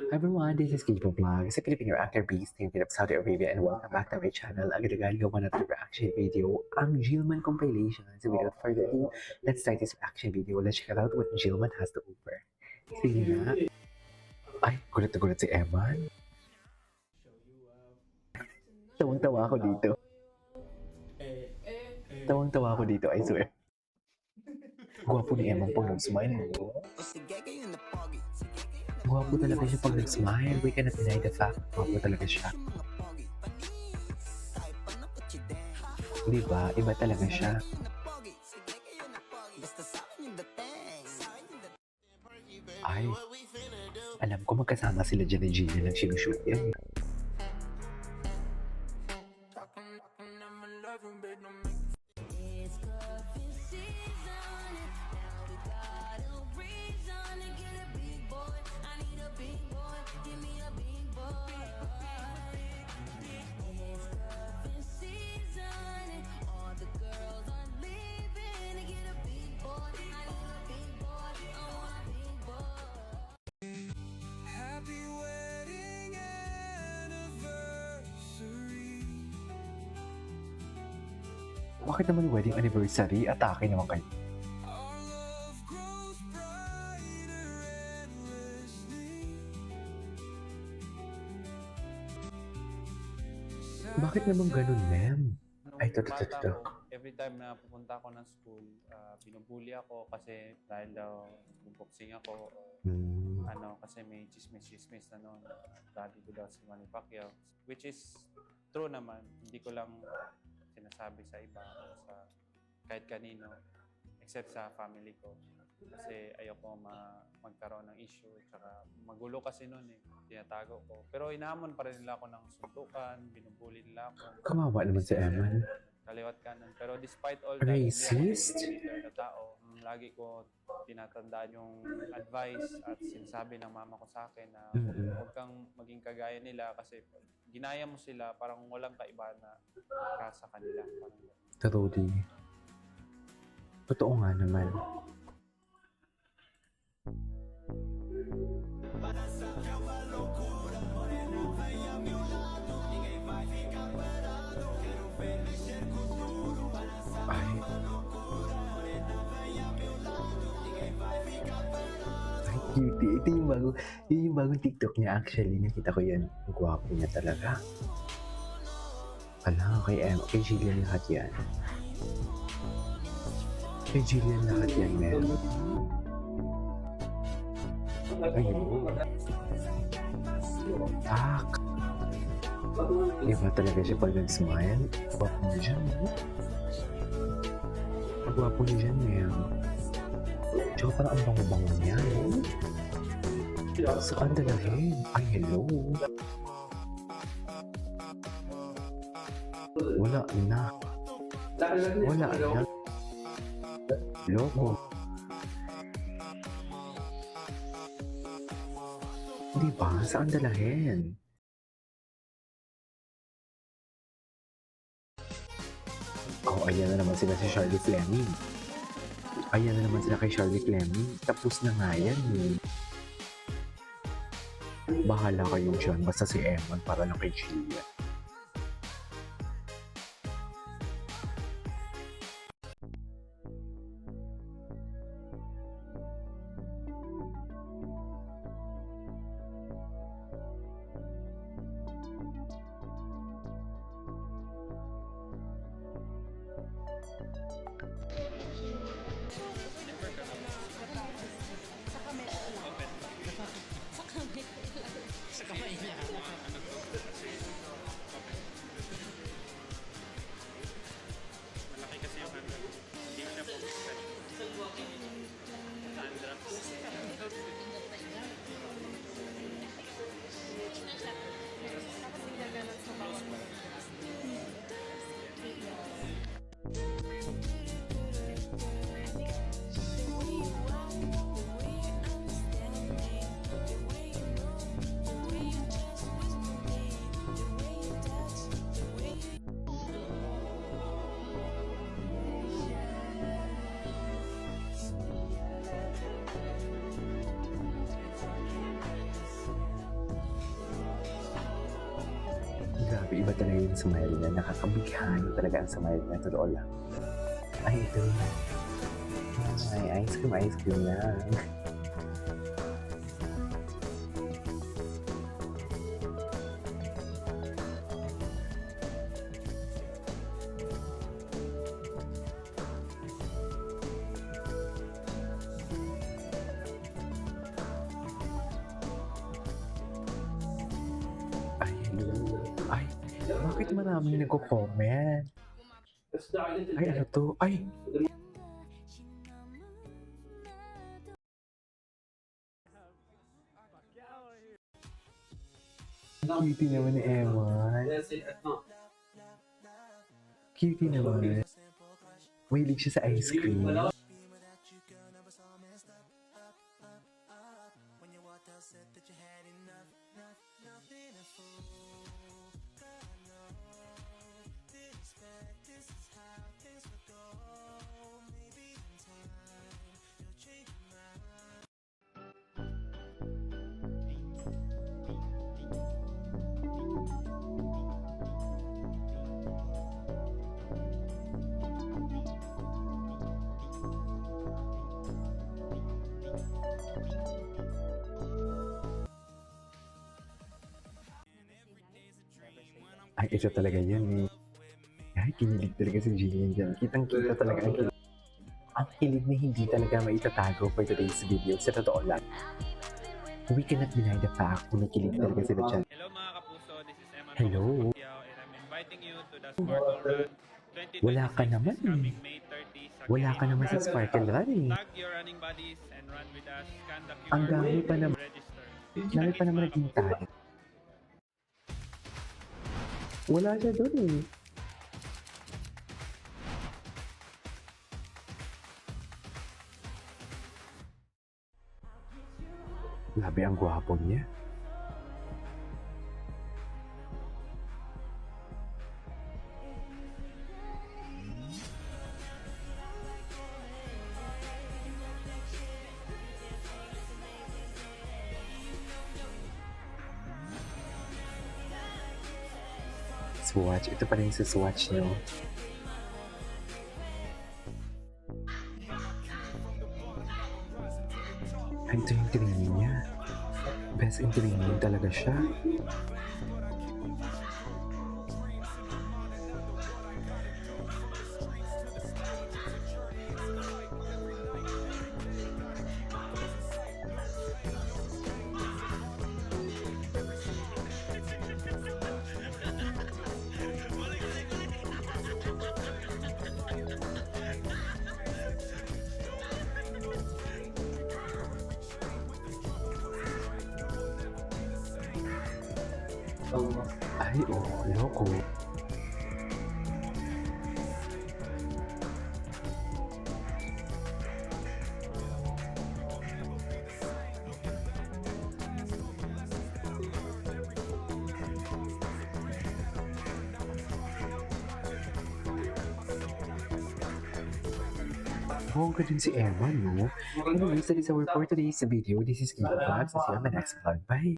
Hi everyone, this is Kipo Vlog, sa Filipino actor based in Saudi Arabia, and welcome back to my channel. Agad-agad gawa na reaction video, ang Jillman compilation. So without further ado, let's start this reaction video. Let's check out what Jillman has to offer. Sige na. Ay, gulat na gulat si Eman. Tawang-tawa ako dito. Tawang-tawa ako dito, I swear. Gwapo ni Eman pag nag-smile. Gwapo talaga siya pag nag-smile. We cannot deny the fact. Gwapo talaga siya. Diba? Iba talaga siya. Ay, alam ko magkasama sila dyan ni Gina nang sinushoot yan. Bakit naman wedding anniversary? Atake naman kayo. Bakit naman ganun, ma'am? Ay, ito. Every time na pupunta ako ng school, binubuli ako kasi dahil daw boxing ako. Kasi may chismis na noon. Daddy ko daw si Manny Pacquiao. Which is true naman. Hindi ko lang sinasabi sa iba o sa kahit kanino except sa family ko. Kasi ayoko magkaroon ng issue. Tsaka magulo kasi noon eh. Tinatago ko. Pero inaamon pa rin nila ako ng suntukan. Binubuli nila ako. Kawawa naman si Eman. Kaliwat kanan. Pero despite all that, Racist? na tao, lagi ko tinatandaan yung advice at sinasabi ng mama ko sa akin na huwag kang maging kagaya nila kasi ginaya mo sila parang walang kaibahan na ka sa kanila. Totally. Totoo nga naman. Cutie. Ito yung bagong TikTok niya actually. Nakita ko yan. Ang gwapo niya talaga. Ala, kay Jillian lahat yan. Kay Jillian lahat yan, men. Ayun. Fuck. Iba talaga siya pag nag-smile. Gwapo niya dyan, Ang gwapo niya dyan, men. Tsaka parang ang bango-bango niya, Saan dalawin? Ay, hello. Wala na. Loko. Diba? Saan dalawin? Oh, ayan na naman sila si Charlie Fleming. Ayan na naman sila kay Charlie Fleming. Tapos na nga yan eh. Bahala kayo dyan. Basta si Eman para lang kay Jillian. Sa kamay niya. Grabe, iba talaga yung smile niya. Nakakabighani talaga ang smile niya. Totoo lang. Ay, ito. Ay, ice cream lang. Ay, hello. Ay, bakit maraming nagko-comment? Ay, ano to? Ay, cutie naman ni Ewan. Cutie naman. Mahilig siya sa ice cream. Ay, ito talaga yun eh. Ay, kinilig talaga si Jillian dyan. Kitang-kita talaga ang kilig. Ang kilig na hindi talaga maitatago for today's video. Sa totoo lang. We cannot deny the fact na may kilig talaga sila dyan. Hello mga kapuso, this is Eman Hello. Pacquiao and I'm inviting you to the Sparkle Run 2026 Wala ka naman this coming eh. May 30 sa Wala ka Quirino naman sa Grand Sparkle Run. Run eh. Tag your running buddies and run with us. Scan the QR Ang dami code pa to naman. register. Dami pa naman naging tayo. Wala siya doon eh. Grabe ang gwapo niya. Swatch. Ito pa rin sa swatch niyo. Ay, ito yung training niya. Best in training talaga siya. Ay, oh, loko. Bongga din si Emma, no? Anyways, that is our for today's video. This is Kiko Vlogs. See you on my next vlog. Bye!